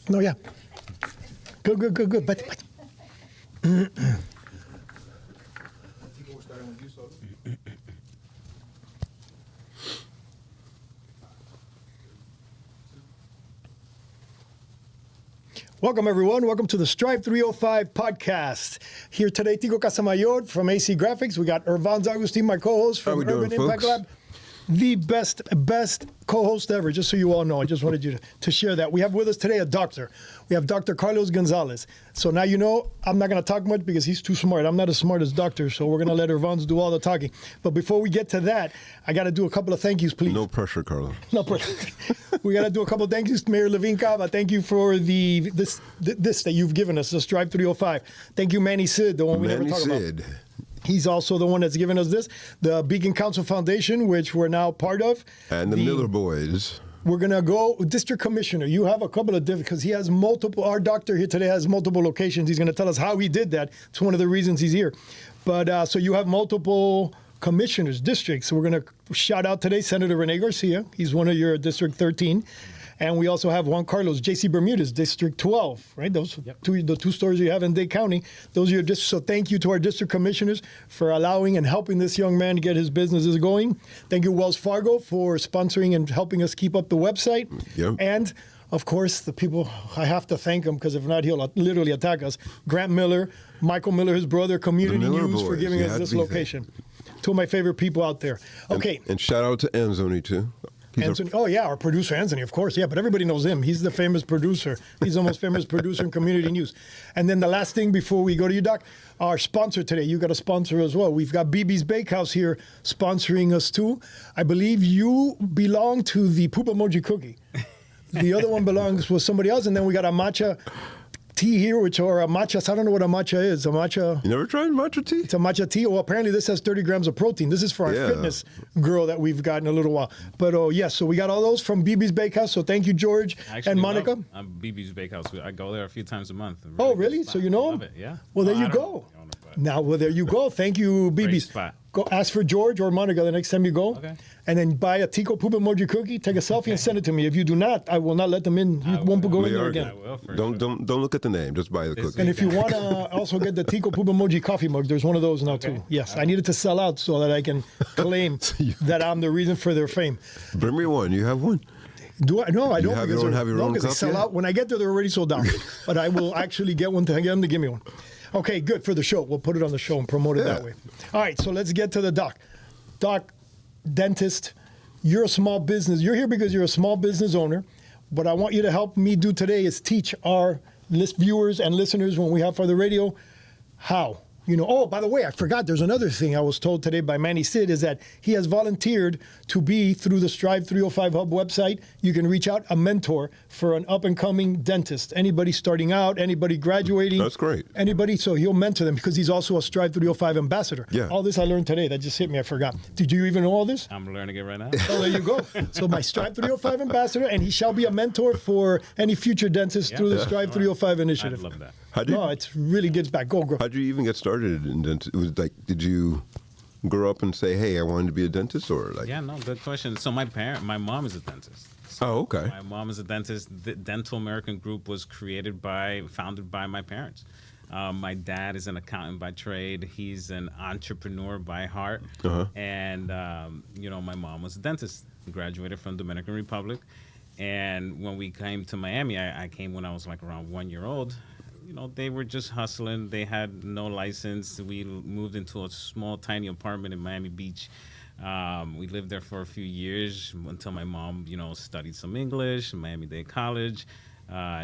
No, yeah. Good. But welcome, everyone. Welcome to the Strive 305 podcast. Here today, Tico Casamayor from AC Graphics. We got Irvan Agustin, my co-host from Urban Impact Lab. The best co-host ever, just so you all know. I just wanted you to share that. We have with us today a doctor. We have Dr. Carlos Gonzalez. So now you know I'm not going to talk much because he's too smart. I'm not as smart as doctor, so we're going to let Irvan do all the talking. But before we get to that, I got to do a couple of thank yous, please. No pressure, Carlos. No pressure. We got to do a couple of thank yous to Mayor Levine Cava. Thank you for this that you've given us, the Strive 305. Thank you, Manny Sid, the one we never talk about. He's also the one that's given us this, the Beacon Council Foundation, which we're now part of. And the Miller Boys. We're going to go, District Commissioner, you have a couple of different, because he has multiple, our doctor here today has multiple locations. He's going to tell us how he did that. It's one of the reasons he's here. But so you have multiple commissioners, districts. So we're going to shout out today Senator Rene Garcia. He's one of your District 13. And we also have Juan Carlos, J.C. Bermudez, District 12, right? Those the two stores you have in Dade County. Those are your districts. So thank you to our district commissioners for allowing and helping this young man get his businesses going. Thank you, Wells Fargo, for sponsoring and helping us keep up the website. Yep. And, of course, the people, I have to thank them because if not, he'll literally attack us. Grant Miller, Michael Miller, his brother, Community News, for giving us this location. Two of my favorite people out there. Okay. And shout out to Anzoni, too. Anthony, our producer Anthony, of course, but everybody knows him. He's the famous producer. He's the most famous producer in community news. And then the last thing before we go to you, Doc, our sponsor today, you got a sponsor as well. We've got BB's Bakehouse here sponsoring us too. I believe you belong to the Poop Emoji Cookie. The other one belongs with somebody else, and then we got a matcha tea here, which are a matcha. I don't know what a matcha is. A matcha. You never tried matcha tea? It's a matcha tea. Well, apparently this has 30 grams of protein. This is for our fitness girl that we've got in a little while. But yes, so we got all those from BB's Bakehouse. So thank you, George and Monica. I'm BB's Bakehouse. I go there a few times a month. Oh, really? So you know him? Yeah. Well, there you go. There you go. Thank you, BB's. Go ask for George or Monica the next time you go. Okay. And then buy a Tico Poop Emoji cookie, take a selfie, and send it to me. If you do not, I will not let them in. You won't go in there again. Don't look at the name. Just buy the cookie. And if you want to also get the Tico Poop Emoji coffee mug, there's one of those now too. Yes, I needed to sell out so that I can claim that I'm the reason for their fame. Bring me one. You have one? Do I? No, I don't. Have your own because they sell out. When I get there, they're already sold out. But I will actually get one to get them to give me one. Okay, good for the show. We'll put it on the show and promote it that way. All right, so let's get to the doc. Doc, dentist, you're a small business. You're here because you're a small business owner. What I want you to help me do today is teach our viewers and listeners when we have for the radio how. Oh, by the way, I forgot. There's another thing I was told today by Manny Sid is that he has volunteered to be, through the Strive 305 Hub website, you can reach out, a mentor for an up-and-coming dentist. Anybody starting out, anybody graduating. That's great. Anybody, so he'll mentor them because he's also a Strive 305 ambassador. Yeah. All this I learned today. That just hit me. I forgot. Did you even know all this? I'm learning it right now. Oh, there you go. So my Strive 305 ambassador, and he shall be a mentor for any future dentists through the Strive 305 initiative. I love that. No, it really gets back. Go. How'd you even get started in dentistry? It was like, did you grow up and say, hey, I wanted to be a dentist, or like? Yeah, no, good question. So my mom is a dentist. So oh, okay. My mom is a dentist. The Dental American Group was founded by my parents. My dad is an accountant by trade. He's an entrepreneur by heart. And, my mom was a dentist, graduated from Dominican Republic. And when we came to Miami, I came when I was like around 1 year old. They were just hustling. They had no license. We moved into a small, tiny apartment in Miami Beach. We lived there for a few years until my mom, studied some English, Miami-Dade College.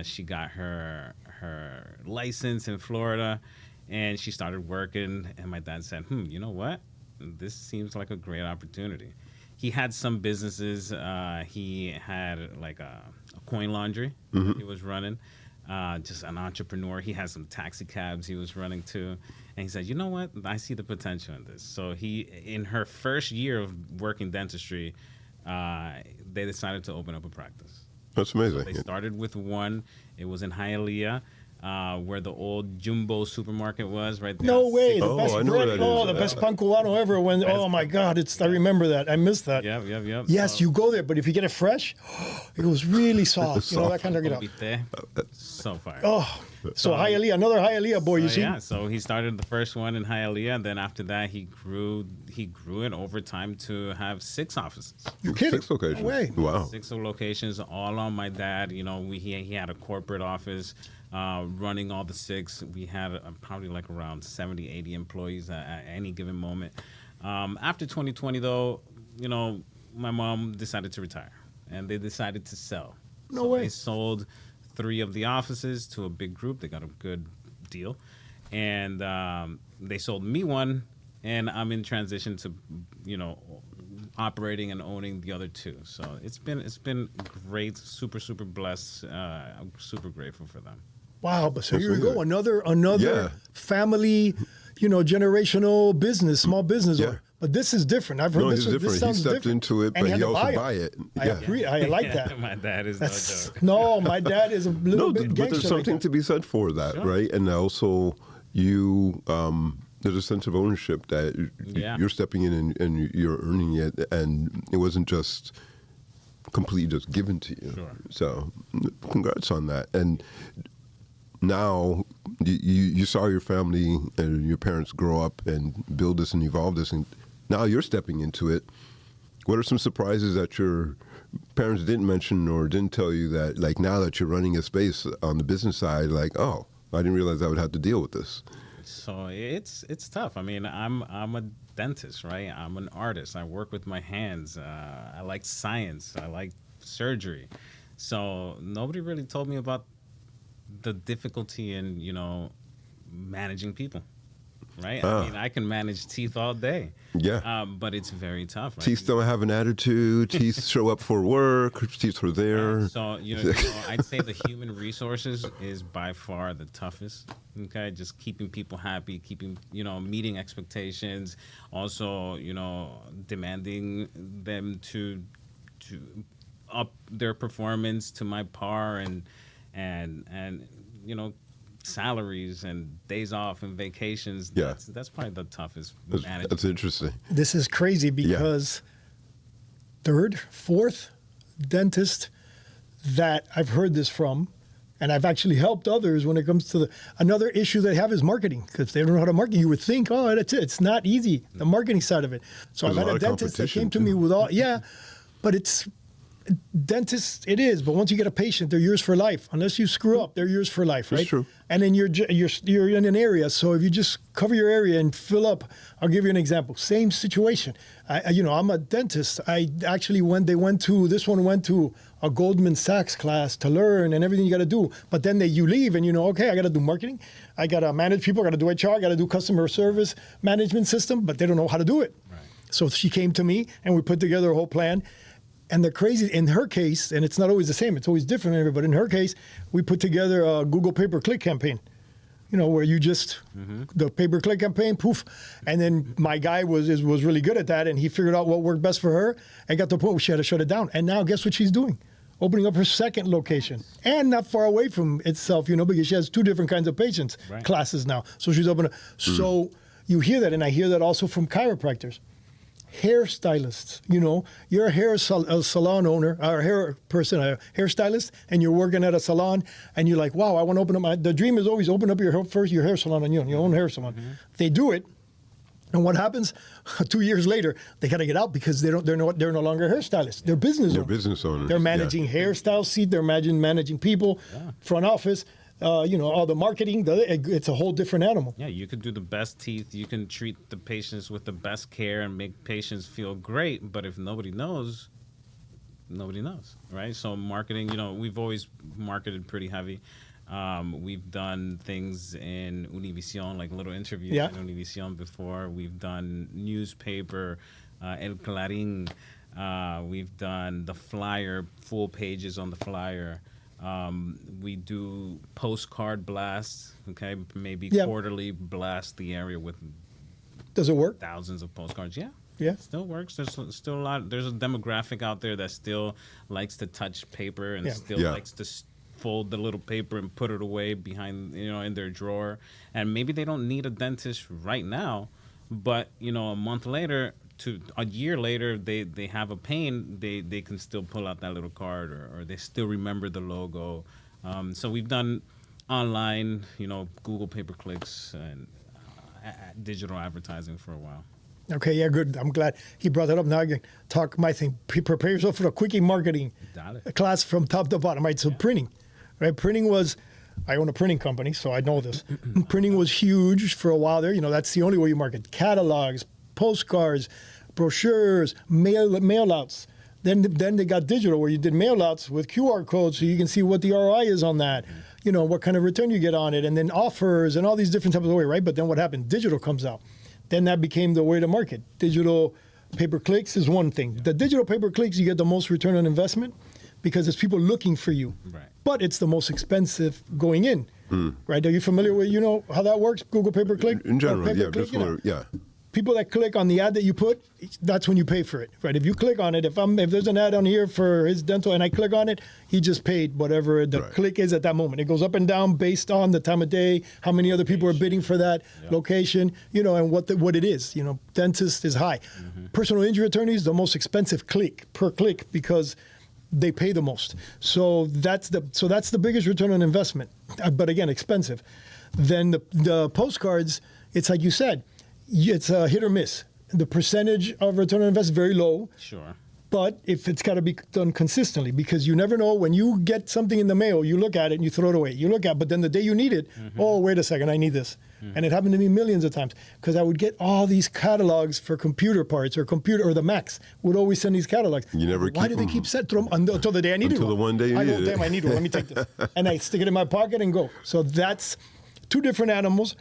She got her license in Florida, and she started working. And my dad said, you know what? This seems like a great opportunity. He had some businesses. He had like a coin laundry he was running. Just an entrepreneur. He had some taxi cabs he was running too. And he said, you know what? I see the potential in this. So in her first year of working dentistry, they decided to open up a practice. That's amazing. So they started with one. It was in Hialeah. where the old Jumbo supermarket was, right there. No way. The Oh, best I know bread. where that Oh, is. the best pan cubano ever. When oh my God, I remember that. I missed that. Yep. Yes, you go there, but if you get it fresh, it was really soft. You know that kind of Confite. So fire. Oh, so Hialeah, another Hialeah boy. You see? Yeah, so he started the first one in Hialeah, and then after that, he grew it over time to have 6 offices. You're kidding? 6 locations. No way. Wow. 6 locations, all on my dad. You know, he had a corporate office running all the 6. We had probably like around 70, 80 employees at any given moment. After 2020, though, you know, my mom decided to retire, and they decided to sell. No way. They sold 3 of the offices to a big group. They got a good deal, and they sold me one, and I'm in transition to, you know, operating and owning the other 2. So it's been great, super blessed. I'm super grateful for them. Wow, but so That's here you go, good. another Yeah. family, you know, generational business, small business. Yeah. But this is different. I've heard No, this. he's different. This He sounds stepped different. into it, And but had he to also buy it. I Yeah. agree. I like that. My dad is That's, no joke. no, my dad is a little No, bit but gangster there's like something that. to be said for that, Sure. right? And also, you there's a sense of ownership that Yeah. you're stepping in and you're earning it, and it wasn't just completely just given to you. Sure. So, congrats on that. And now you saw your family and your parents grow up and build this and evolve this, and now you're stepping into it. What are some surprises that your parents didn't mention or didn't tell you that, like, now that you're running a space on the business side, like, oh, I didn't realize I would have to deal with this? So it's tough. I mean, I'm a dentist, right? I'm an artist. I work with my hands. I like science. I like surgery. So nobody really told me about the difficulty in, you know, managing people, right? I mean, I can manage teeth all day. Yeah. But it's very tough. Right? Teeth don't have an attitude. Teeth show up for work. Teeth are there. So, you know, I'd say the human resources is by far the toughest. Okay, just keeping people happy, meeting expectations, also, you know, demanding them to up their performance to my par, and you know, salaries and days off and vacations. Yeah. That's probably the toughest That's management. interesting. This is crazy because 3rd, 4th dentist that I've heard this from, and I've actually helped others when it comes to another issue they have is marketing, because they don't know how to market. You would think, oh, that's it. It's not easy, the marketing side of it. So There's I've a had lot a of dentist that competition, came to too. me with all, but it's, dentists, it is, but once you get a patient, they're yours for life. Unless you screw up, they're yours for life, right? That's true. And then you're in an area, so if you just cover your area and fill up, I'll give you an example. Same situation. I'm a dentist. I actually this one went to a Goldman Sachs class to learn and everything you got to do. But then you leave and okay, I got to do marketing, I got to manage people, I got to do HR, I got to do customer service management system, but they don't know how to do it. Right. So she came to me and we put together a whole plan. And the crazy, in her case, and it's not always the same, it's always different, but in her case, we put together a Google pay-per-click campaign, where you just, the pay-per-click campaign, poof. And then my guy was really good at that, and he figured out what worked best for her and got to the point where she had to shut it down. And now guess what she's doing? Opening up her 2nd location, and not far away from itself, because she has 2 different kinds of patients, Right. classes now. So she's opening. So you hear that, and I hear that also from chiropractors. Hairstylists, you're a salon owner, or a hair person, a hairstylist, and you're working at a salon, and you're like, wow, I want to open up the dream is always open up your hair salon on your own hair salon. They do it, and what happens? 2 years later, they got to get out because they're no longer hairstylists. They're business They're owners. business owners. They're managing hairstyle seat. They're managing people, front office. All the marketing. It's a whole different animal. Yeah, you could do the best teeth. You can treat the patients with the best care and make patients feel great. But if nobody knows, right? So marketing, we've always marketed pretty heavy. We've done things in Univision, like little interviews in Univision before. We've done newspaper, El Clarín. We've done the flyer, full pages on the flyer. We do postcard blasts, okay? Maybe quarterly blast the area with Does it work? thousands of postcards. Yeah. Yeah. Still works. There's still a lot. There's a demographic out there that still likes to touch paper and still Yeah. likes to fold the little paper and put it away behind, in their drawer. And maybe they don't need a dentist right now, but, a month later to a year later, they have a pain, they can still pull out that little card, or they still remember the logo. So we've done online, Google pay-per-clicks and digital advertising for a while. Okay, yeah, good. I'm glad he brought that up. Now I can talk my thing. Prepare yourself for the quickie marketing class from top to bottom, right? So printing, right? Printing was, I own a printing company, so I know this. Printing was huge for a while there. That's the only way you market. Catalogs, postcards, brochures, mail outs. Then they got digital, where you did mail outs with QR codes so you can see what the ROI is on that, what kind of return you get on it, and then offers and all these different types of ways, right? But then what happened? Digital comes out. Then that became the way to market. Digital pay-per-clicks is one thing. The digital pay-per-clicks, you get the most return on investment because it's people looking for you. Right. But it's the most expensive going in, right? Are you familiar with, how that works, Google pay-per-click? In general, yeah. Just people that click on the ad that you put, that's when you pay for it, right? If you click on it, if there's an ad on here for his dental and I click on it, he just paid whatever the click is at that moment. It goes up and down based on the time of day, how many other people are bidding for that location, and what it is. Dentist is high. Personal injury attorneys, the most expensive per click because they pay the most. So that's the biggest return on investment, but again, expensive. Then the postcards, it's like you said, it's a hit or miss. The percentage of return on investment is very low. Sure. But if it's got to be done consistently, because you never know when you get something in the mail, you look at it and you throw it away. But then the day you need it, oh, wait a second, I need this. And it happened to me millions of times because I would get all these catalogs for computer parts or the Macs would always send these catalogs. You never Why do they keep sending them until the day I needed one? Until the one day you needed it. Damn, I need one. Let me take this. And I stick it in my pocket and go. So that's two different animals.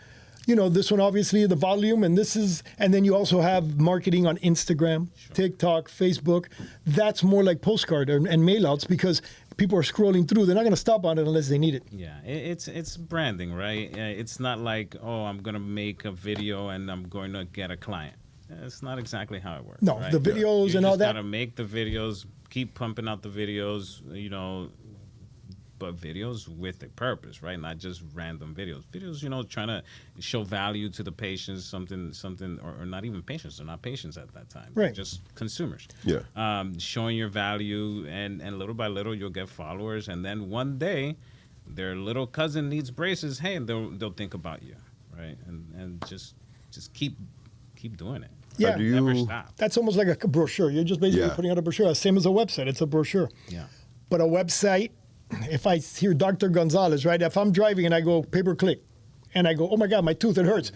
This one obviously the volume, and then you also have marketing on Instagram, TikTok, Facebook. That's more like postcard and mail outs because people are scrolling through. They're not going to stop on it unless they need it. Yeah, it's branding, right? It's not like, I'm going to make a video and I'm going to get a client. It's not exactly how it works. No, right? the videos and all that. You just got to make the videos, keep pumping out the videos, but videos with a purpose, right? Not just random videos. Videos, trying to show value to the patients, something, or not even patients. They're not patients at that time. Right. Just consumers. Yeah. Showing your value, and little by little, you'll get followers. And then one day, their little cousin needs braces. Hey, and they'll think about you, right? And just keep doing it. Yeah. Never stop. That's almost like a brochure. You're just basically putting out a brochure. Same as a website. It's a brochure. Yeah. But a website, if I hear Dr. Gonzalez, right? If I'm driving and I go pay-per-click and I go, oh my God, my tooth, it hurts.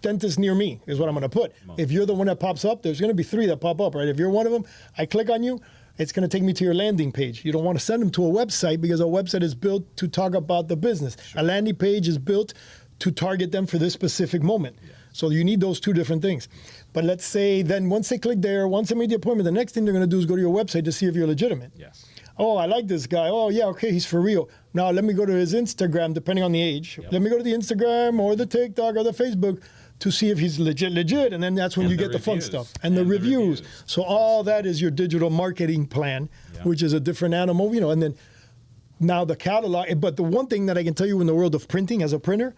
Dentist near me is what I'm going to put. If you're the one that pops up, there's going to be 3 that pop up, right? If you're one of them, I click on you, it's going to take me to your landing page. You don't want to send them to a website because a website is built to talk about the business. Sure. A landing page is built to target them for this specific moment. Yeah. So you need those two different things. But let's say then once they click there, once they made the appointment, the next thing they're going to do is go to your website to see if you're legitimate. Yes. Oh, I like this guy. Oh, yeah, okay, he's for real. Now let me go to his Instagram, depending on the age. Yep. Let me go to the Instagram or the TikTok or the Facebook to see if he's legit. And then that's when you get the fun stuff. And the reviews. So all that is your digital marketing plan, which is a different animal, and then now the catalog. But the one thing that I can tell you in the world of printing as a printer,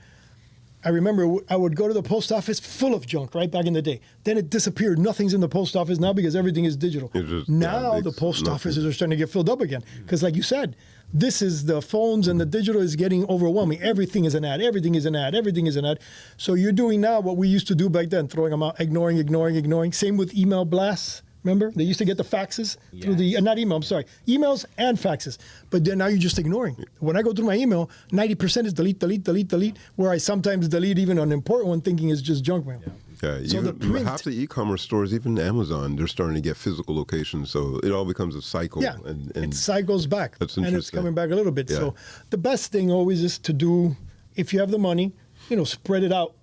I remember I would go to the post office full of junk right back in the day. Then it disappeared. Nothing's in the post office now because everything is digital. Now the post offices are starting to get filled up again. Because like you said, this is the phones and the digital is getting overwhelming. Everything is an ad. Everything is an ad. Everything is an ad. So you're doing now what we used to do back then, throwing them out, ignoring. Same with email blasts. Remember? They used to get the faxes through the, not email, I'm sorry, emails and faxes. But then now you're just ignoring. When I go through my email, 90% is delete, where I sometimes delete even an important one thinking it's just junk mail. Yeah, so even half the e-commerce stores, even Amazon, they're starting to get physical locations. So it all becomes a cycle. Yeah, and it cycles back. That's interesting. And it's coming back a little bit. Yeah. So the best thing always is to do, if you have the money, spread it out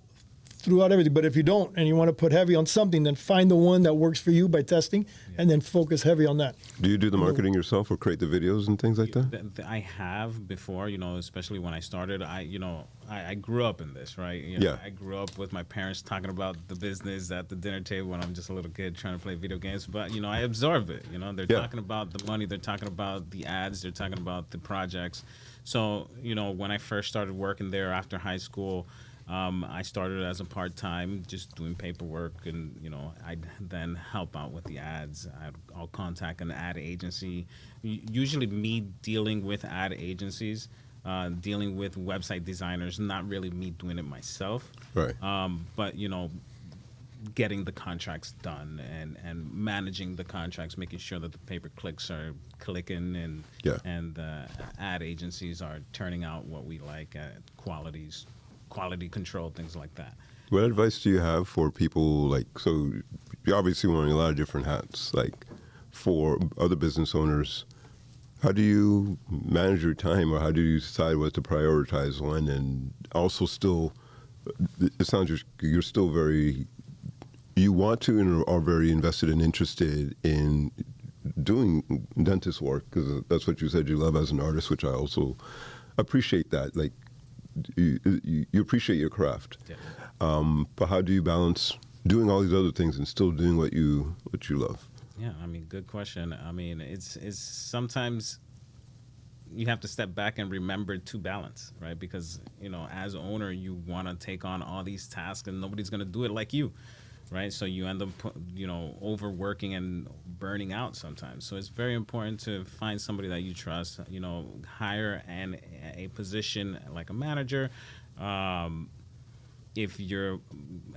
throughout everything. But if you don't and you want to put heavy on something, then find the one that works for you by testing, and then focus heavy on that. Do you do the marketing yourself or create the videos and things like that? I have before, especially when I started. I grew up in this, right? I grew up with my parents talking about the business at the dinner table when I'm just a little kid trying to play video games. But I absorb it. They're talking about the money, they're talking about the ads, they're talking about the projects. So when I first started working there after high school, I started as a part-time, just doing paperwork, and I'd then help out with the ads. I'll contact an ad agency. Usually, me dealing with ad agencies, dealing with website designers. Not really me doing it myself, Right. but getting the contracts done and managing the contracts, making sure that the pay-per-clicks are clicking and the ad agencies are turning out what we like at quality control, things like that. What advice do you have for people so you're obviously wearing a lot of different hats, for other business owners, how do you manage your time, or how do you decide what to prioritize when, and also still, it sounds you're still you want to and are very invested and interested in doing dentist work, because that's what you said you love as an artist, which I also appreciate that. You appreciate your craft, but how do you balance doing all these other things and still doing what you love? Yeah, good question. It's sometimes you have to step back and remember to balance, right? Because as owner, you want to take on all these tasks, and nobody's going to do it like you, right? So you end up overworking and burning out sometimes. So it's very important to find somebody that you trust. Hire a position like a manager. If your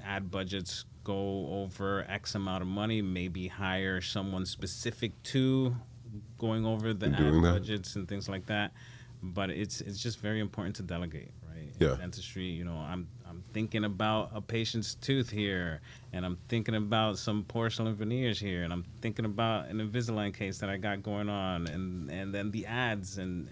ad budgets go over X amount of money, maybe hire someone specific to going over the ad budgets and things like that. But it's just very important to delegate, right? Yeah. In dentistry, I'm thinking about a patient's tooth here, and I'm thinking about some porcelain veneers here, and I'm thinking about an Invisalign case that I got going on, and then the ads and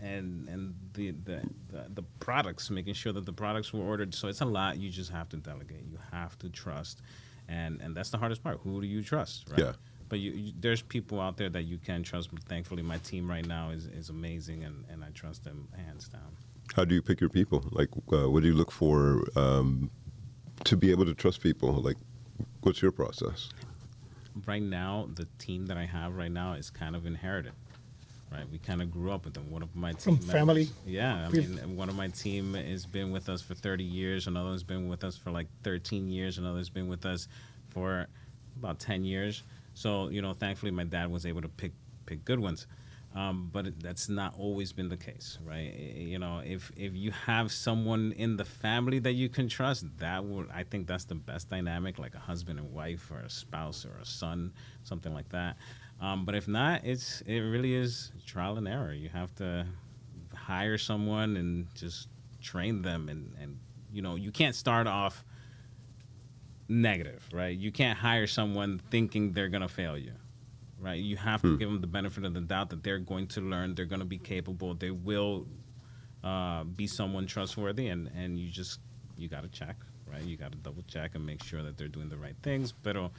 the products, making sure that the products were ordered. So it's a lot. You just have to delegate. You have to trust, and that's the hardest part. Who do you trust, right? Yeah. But there's people out there that you can trust. But thankfully, my team right now is amazing, and I trust them hands down. How do you pick your people? What do you look for to be able to trust people? What's your process? Right now, the team that I have right now is kind of inherited, right? We kind of grew up with them. One of my team From family? Yeah, one of my team has been with us for 30 years. Another has been with us for 13 years. Another's been with us for about 10 years. So, thankfully, my dad was able to pick good ones. But that's not always been the case, right? If you have someone in the family that you can trust, I think that's the best dynamic, like a husband and wife, or a spouse or a son, something like that. But if not, it really is trial and error. You have to hire someone and just train them, and you can't start off negative, right? You can't hire someone thinking they're gonna fail you. Right, you have to give them the benefit of the doubt that they're going to learn, they're going to be capable, they will be someone trustworthy, and you got to check, right? You got to double check and make sure that they're doing the right things. But I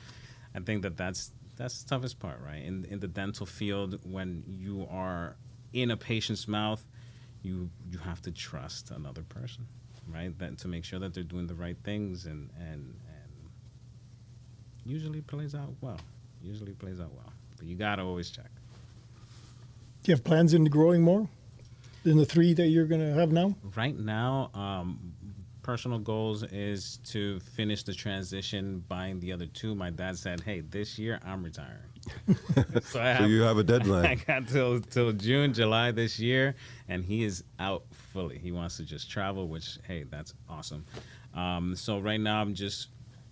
think that's the toughest part, right? In the dental field, when you are in a patient's mouth, you have to trust another person, right? That to make sure that they're doing the right things, and usually plays out well. But you got to always check. Do you have plans into growing more than the 3 that you're going to have now? Right now, personal goals is to finish the transition, buying the other 2. My dad said, hey, this year I'm retiring. So you have a deadline. I got till June, July this year, and he is out fully. He wants to just travel, which, hey, that's awesome. So right now I'm just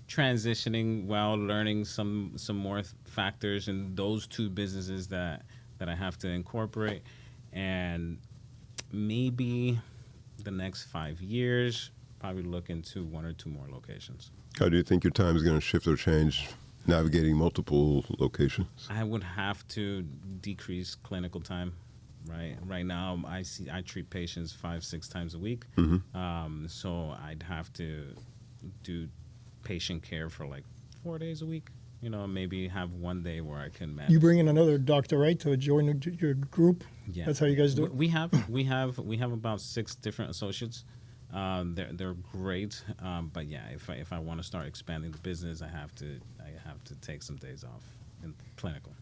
transitioning while learning some more factors in those 2 businesses that I have to incorporate, and maybe the next 5 years probably look into 1 or 2 more locations. How do you think your time is going to shift or change navigating multiple locations? I would have to decrease clinical time. Right now I treat patients 5-6 times a week. So I'd have to do patient care for like 4 days a week. You know, maybe have one day where I can manage. You bring in another doctor, right, to join your group? Yeah, That's how you guys do it? We have about 6 different associates. They're great, but yeah, if I want to start expanding the business, I have to take some days off in clinical.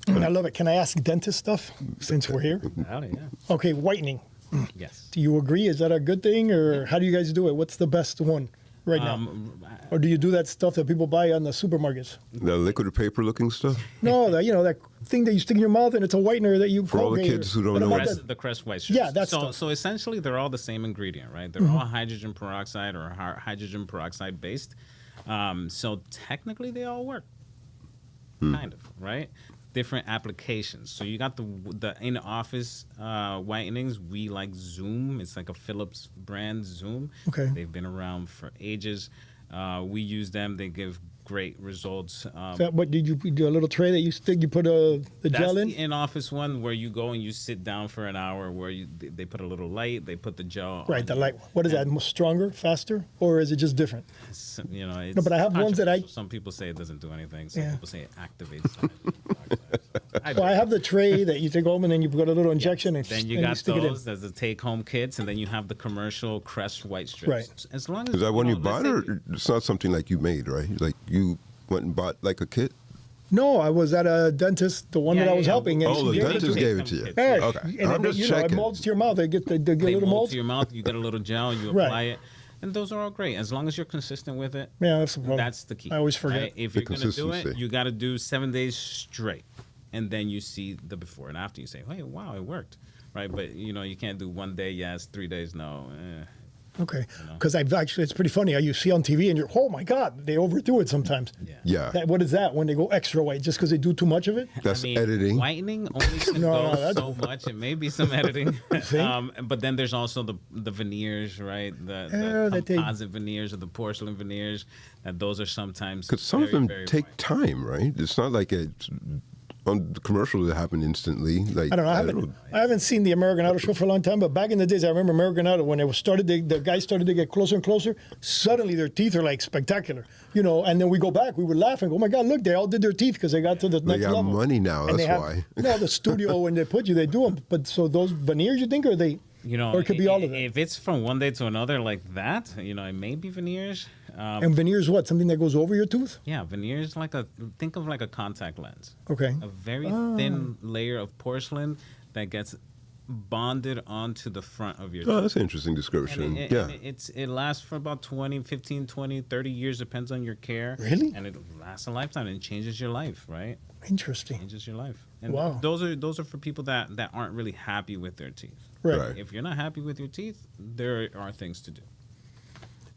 I love it. Can I ask dentist stuff since we're here? Hell yeah. Okay, whitening. Yes. Do you agree? Is that a good thing, or how do you guys do it? What's the best one right now? Or do you do that stuff that people buy on the supermarkets? The liquid paper looking stuff? No, that thing that you stick in your mouth and it's a whitener that you For all the Colgate kids who don't what know about what- that? The Crest White strips. Yeah, that's so. stuff. So essentially, they're all the same ingredient, right? They're all hydrogen peroxide or hydrogen peroxide based. So technically, they all work, kind of, right? Different applications. So you got the in office whitenings. We like Zoom. It's like a Philips brand Zoom. Okay. They've been around for ages. We use them. They give great results. Is that what did you do? A little tray that you stick? You put the gel That's in? the in-office one where you go and you sit down for an hour. Where they put a little light, they put the gel. Right, on the you. light. What is that? More stronger, faster, or is it just different? So, you know, it's No, but I have ones that I- controversial. Some people say it doesn't do anything. Some Yeah. people say it activates. hydrogen peroxide. Well, I have the tray that you take home and then you put a little injection and, Then you and got stick it in. those. There's the take-home kits, and then you have the commercial Crest White strips. Right. As long as Is that one you let's bought, say- or it's not something like you made, right? Like you went and bought like a kit? No, I was at a dentist, the one Yeah, that I yeah, was yeah. helping, and Oh, she the gave it to dentist me. gave it to you. Kits. Hey, Okay. and I'm it, just it checking. molds to your mouth. They get They little mold molds. to your mouth. You get a little gel. You Right. apply it, and those are all great as long as you're consistent with it. Yeah, that's the problem. That's the key. I always forget. right? If The you're gonna do it, consistency. you got to do 7 days straight, and then you see the before and after. You say, "Hey, wow, it worked," right? But you can't do 1 day yes, 3 days no. Okay, because I've actually, it's pretty funny. You see on TV and you're, oh my God, they overdo it sometimes. Yeah. Yeah. What is that when they go extra white just because they do too much of it? That's I mean, editing. Whitening only can No, go that's- so much. It may be some editing. See? But then there's also the veneers, right? Yeah, The that they- composite veneers or the porcelain veneers. That those are sometimes Because some of very, them very take white. time, right? It's not like it's on the commercial that happened instantly. Like I don't know. I haven't seen the American Idol show for a long time, but back in the days, I remember American Idol when it was started. The guys started to get closer and closer. Suddenly, their teeth are like spectacular, And then we go back. We were laughing. Oh my God! Look, they all did their teeth because they got to the They next got level. money now. And That's they have- why. No, the studio when they put you, they do them. But so those veneers, you think, or they? Or it could be all of it. If it's from one day to another like that, it may be veneers. And veneers, what? Something that goes over your tooth? Yeah, veneers think of like a contact lens. Okay. A very thin layer of porcelain that gets bonded onto the front of your Oh, tooth. that's an interesting description. And yeah. it lasts for about 15, 20, 30 years, depends on your care. Really? And it lasts a lifetime and it changes your life, right? Interesting. Changes your life. And Wow. those are for people that aren't really happy with their teeth. Right. Right. If you're not happy with your teeth, there are things to do.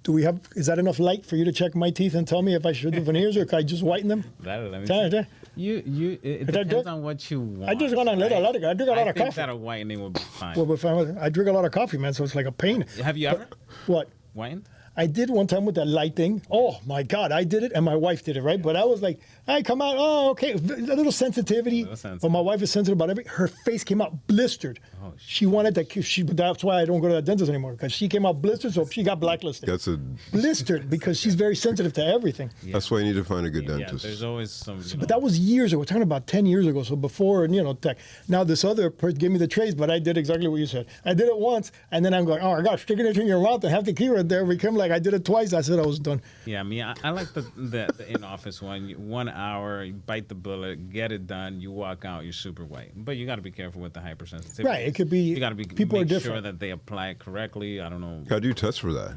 Do we have? Is that enough light for you to check my teeth and tell me if I should do veneers or can I just whiten them? Let me Tell- see. tell- It Did I depends do- on what you want. I just want to let a lot of. I drink a lot I of think coffee. that a whitening would be fine. Well, I drink a lot of coffee, man. So it's like a pain. Have you ever What? whitened? I did one time with that light thing. Oh my God, I did it and my wife did it, right? But I was like, I come out, oh, okay, a little sensitivity. But my wife is sensitive about everything. Her face came out blistered. Oh, she wanted that. That's why I don't go to the dentist anymore because she came out blistered, so she got blacklisted. That's a. Blistered because she's very sensitive to everything. That's why you need to find a good Yeah, dentist. there's always some. But that was years ago. We're talking about 10 years ago. So before, tech. Now this other person gave me the trays, but I did exactly what you said. I did it once, and then I'm going, oh my gosh, sticking it in your mouth and have to keep it there. Became like I did it twice. I said I was done. Yeah, I mean, I like the in-office one. 1 hour, you bite the bullet, get it done, you walk out, you're super white. But you got to be careful with the hypersensitivity. Right, it could be- You got to be people are make sure different. that they apply it correctly. I don't know. How do you test for that?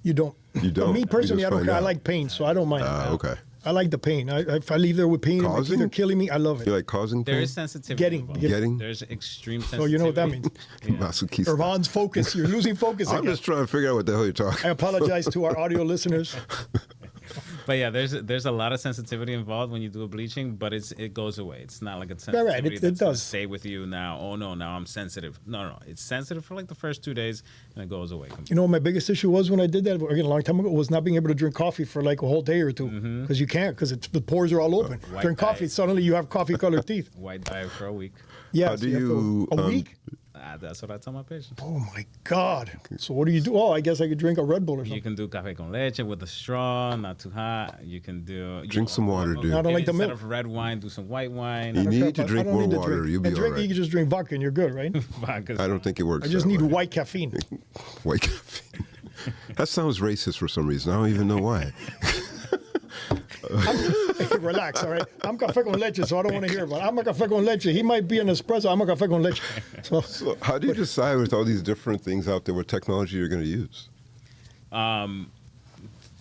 You don't. You don't. Me You personally, just I don't find care. I out. like pain, so I don't mind. Okay. I like the pain. If I leave there with pain and my teeth Causing? are killing me, I love You it. like causing There pain? is sensitivity. Getting- involved. Getting? There's extreme So sensitivity. you know what that means. Masochista. Irvan's focus. You're losing focus I'm again. just trying to figure out what the hell you're talking. I apologize to our audio listeners. But yeah, there's a lot of sensitivity involved when you do a bleaching, but it goes away. It's not like a sensitivity right, it that's gonna does. stay with you now. Oh no, now I'm sensitive. No, it's sensitive for like the first 2 days, and it goes away. You know what my biggest issue was when I did that, again, a long time ago, was not being able to drink coffee for like a whole day or two. Because you can't, because the pores are all open. White Drink coffee, diet. suddenly you have coffee-colored teeth. White diet for a week. Yeah, How so do you have you, to, a week? That's what I tell my patients. Oh my God. So what do you do? Oh, I guess I could drink a Red Bull or You something. can do café con leche with a straw, not too hot. You can do Drink some water, dude. I don't like the instead milk. of red wine, do some white wine. You I don't need care to about- drink I don't more need to water. drink. You'll be And all drink, right. You can just drink vodka and you're good, right? Vodka's I don't think it works. I just that need way. white caffeine. White caffeine. That sounds racist for some reason. I don't even know why. Hey, relax, all right? I'm café con leche, so I don't want to hear about it. I'm a café con leche. He might be an espresso. I'm a café con leche. So, So how do you decide with all these different things out there what technology you're going to use?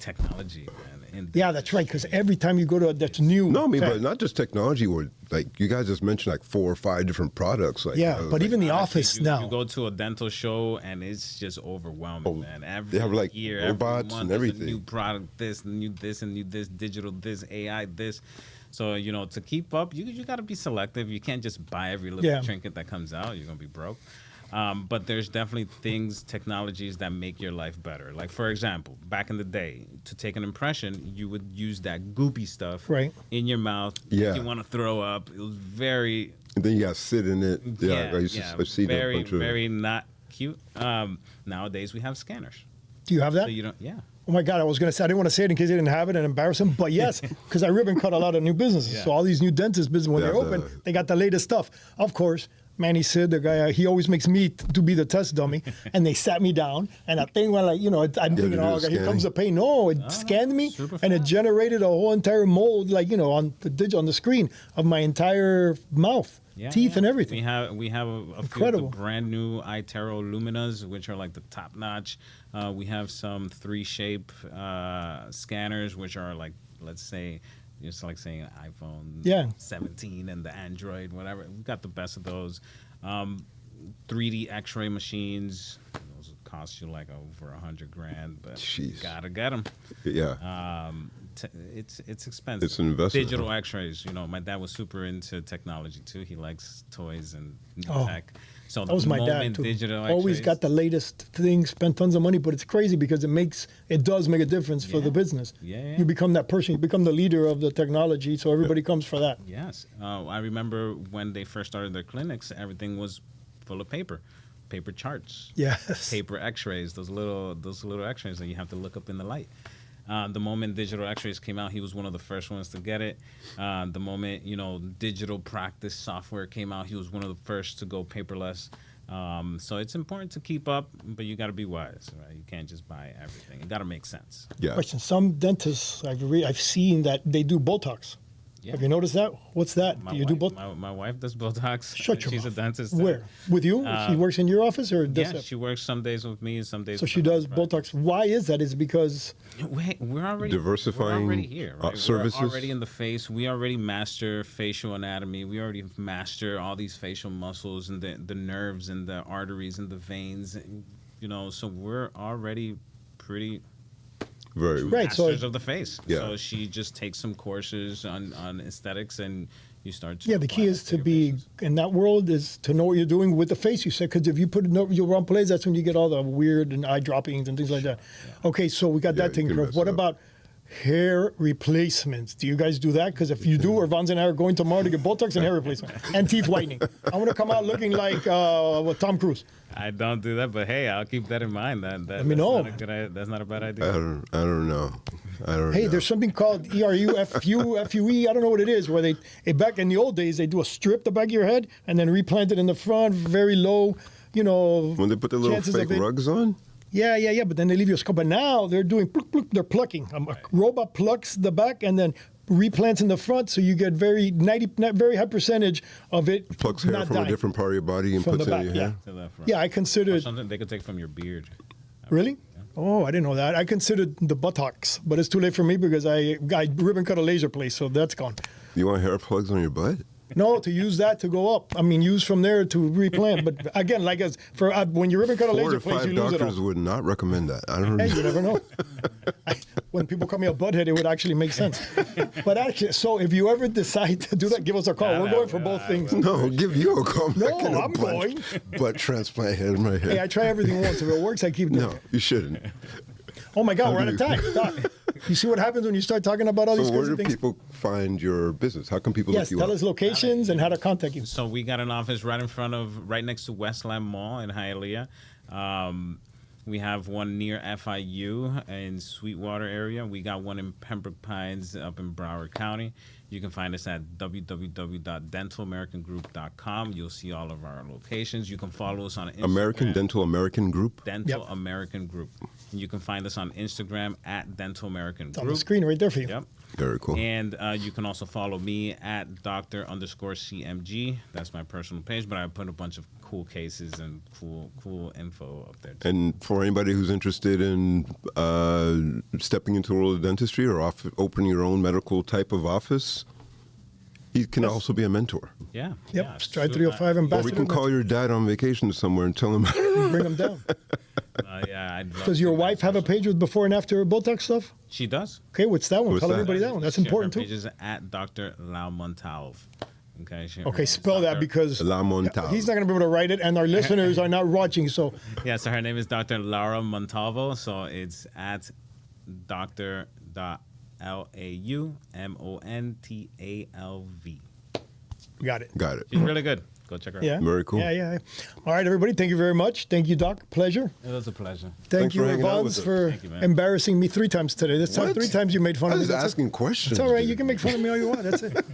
technology, man. And yeah, that's right, because every time you go to that's new. No, I mean, tech. but not just technology. Or like you guys just mentioned, like 4 or 5 different products. Like, Yeah, but even the honestly, office you, now. You go to a dental show and it's just overwhelming, man. Every they have, like, year, robots every month, and there's everything. A new product, this, new this, and new this, digital this, AI this. So to keep up, you got to be selective. You can't just buy every little trinket that comes out. You're gonna be broke. But there's definitely technologies that make your life better. Like, for example, back in the day, to take an impression, you would use that goopy stuff in your mouth. Yeah. You want to throw up. It was very... And then you got to sit in it. Yeah, I used to see that. Very, bunch of- very not cute. Nowadays, we have scanners. Do you have that? So you don't... Yeah. Oh my God, I was going to say, I didn't want to say it in case they didn't have it and embarrass them, but yes, because I ribbon cut a lot of new businesses. So all these new dentist business, when Yeah, they open, they got the latest stuff. Of course, Manny Sid, the guy, he always makes me to be the test dummy, and they sat me down, and that thing went like, I'm thinking, oh, God, here comes the pain. No, it scanned me, and it generated a whole entire mold, like, on the screen of my entire mouth. Teeth and everything. We have a few of the brand new iTero Luminas, which are like the top notch. We have some 3-shape scanners, which are like, let's say, it's like saying an iPhone 17 and the Android, whatever. We've got the best of those. 3D X-ray machines. Those cost you like over $100,000, but Jeez. gotta get them. Yeah. It's expensive. It's an investment. Digital X-rays. My dad was super into technology too. He likes toys and new tech. So That was my dad too. Digital Always X-rays, got the latest thing, spent tons of money, but it's crazy because it does make a difference for the business. Yeah. You become that person, you become the leader of the technology, so everybody comes for that. Yes. I remember when they first started their clinics, everything was full of paper charts. Yes. Paper X-rays, those little X-rays that you have to look up in the light. The moment digital X-rays came out, he was one of the first ones to get it. The moment digital practice software came out, he was one of the first to go paperless. So it's important to keep up, but you got to be wise, right? You can't just buy everything. It got to make sense. Yeah. Question: some dentists I've seen that they do Botox. Yeah. Have you noticed that? What's that? Do you do Botox? My wife does Botox. Shut your She's mouth. a dentist. Where? With you? She works in your office or does Yeah, she works some days with me, some days. So with she her does friend. Botox. Why is that? Is it because We're already Diversifying, We're already here. Right? services? We're already in the face. We already master facial anatomy. We already master all these facial muscles and the nerves and the arteries and the veins. So we're already pretty Very. Right, so- masters of the face. Yeah. So she just takes some courses on aesthetics and you start. To yeah, the key apply is that to your be faces. in that world is to know what you're doing with the face. You said because if you put it in your wrong place, that's when you get all the weird and eye droppings and things like that. Okay, so we got Yeah, that thing. you can mess What it up. about hair replacements? Do you guys do that? Because if you do, Irvon's and I are going tomorrow to get Botox and hair replacement and teeth whitening. I want to come out looking like Tom Cruise. I don't do that, but hey, I'll keep that in mind. Let me know. That's not a bad I idea. don't know. I don't know. Hey, there's something called ERU, FUE. I don't know what it is. Where back in the old days, they do a strip the back of your head and then replant it in the front, very low. When they put the little chances fake of it- rugs on? Yeah. But then they leave you a skull. But now they're doing they're plucking. A robot plucks the back and then replants in the front, so you get very high percentage of it. Plucks hair not from dying. a different part of your body and From puts the it in back, your hair? To the front. Yeah, I Or considered. something they could take from your beard. Really? Oh, I didn't know that. I considered the buttocks, but it's too late for me because I ribbon cut a laser place, so that's gone. You want hair plugs on your butt? No, to use that to go up. I mean, use from there to replant. But again, when you ribbon cut a 4 laser to place, 5 you lose it doctors all. would not recommend that. I don't Hey, know. you never know. When people call me a butthead, it would actually make sense. But actually, so if you ever decide to do that, give us a call. We're going for both things. No, give you a call. No, Not gonna I'm butt- going. Butt transplant head in my head. Hey, I try everything once. If it works, I keep doing No, it. you shouldn't. Oh my God, we're out of time. Doc, You see what happens when you start talking about all these So where crazy do things? people find your business? How can people Yes, look you tell up? us locations and how to contact you. So we got an office right next to Westland Mall in Hialeah. We have one near FIU in Sweetwater area. We got one in Pembroke Pines up in Broward County. You can find us at www.dentalamerican.group.com. You'll see all of our locations. You can follow us on Instagram. Dental American Group? Dental Yep. American Group. And you can find us on Instagram at Dental American It's Group. on the screen right there for you. Yep. Very cool. And you can also follow me at Dr_CMG. That's my personal page, but I put a bunch of cool cases and cool info up there too. And for anybody who's interested in stepping into the world of dentistry or opening your own medical type of office, he can also be a mentor. Yeah. Yep. yeah. Stride So, 305 Or we ambassador. can call your dad on vacation somewhere and tell him. Bring them down. yeah, I'd love Does to your do that wife have a personally. page with before and after Botox stuff? She does. Okay, what's that one? What's Tell that? everybody that one. That's Her important page too. is at Dr. Lau Montalv. Okay. Her Okay, name is spell that Dr. because La Montalvo. he's not going to be able to write it, and our listeners are not watching. So, Yeah, so her name is Dr. Laura Montalvo. So it's at Dr.LAUMONTALV. got it. Got it. She's really good. Go check her out. Yeah. Very cool. Yeah. All right, everybody. Thank you very much. Thank you, Doc. Pleasure. It was a pleasure. Thank Thanks you, for hanging out with Evans, us. for Thank you, man. embarrassing me 3 times today. That's What? 3 times you made fun I of me. was That's it. asking questions. It's all right. dude. You can make fun of me all you want. That's it.